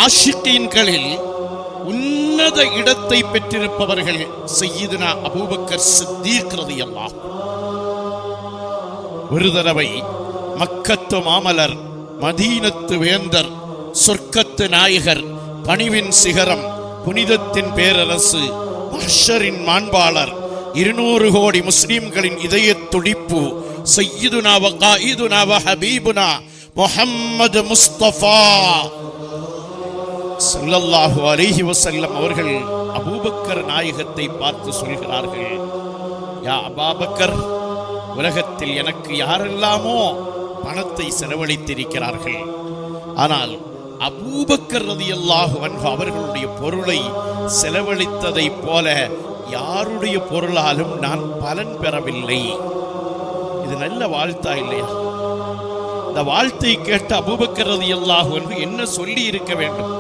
ஆஷிகீன்களில் உன்னத இடத்தை பெற்றிருப்பவர்கள் சய்யிதுனா அபூபக்கர் சித்தீக் ரலியல்லாஹு. ஒரு தடவை மக்கத்து மாமலர், மதீனத்து வேந்தர், சொர்க்கத்து நாயகர், பணிவின் சிகரம், புனிதத்தின் பேரரசு, மஹ்ஷரின் மாண்பாளர், 200 கோடி முஸ்லிம்களின் இதய துடிப்பு சய்யிதுனா வ காயிதுனா வ ஹபீபுனா முஹம்மது முஸ்தபா ஸல்லல்லாஹு அலைஹி வஸல்லம் அவர்கள் அபூபக்கர் நாயகத்தை பார்த்து சொல்கிறார்கள், யா அபூபக்கர், உலகத்தில் எனக்கு யாரெல்லாமோ பணத்தை செலவழித்திருக்கிறார்கள், ஆனால் அபூபக்கர் ரலியல்லாஹு அன்ஹு அவர்களுடைய பொருளை செலவழித்ததை போல யாருடைய பொருளாலும் நான் பலன் பெறவில்லை. இது நல்ல வாழ்த்தா இல்லையா? இந்த வாழ்த்தை கேட்ட அபூபக்கர் ரலியல்லாஹு அன்ஹு என்ன சொல்லி இருக்க வேண்டும்?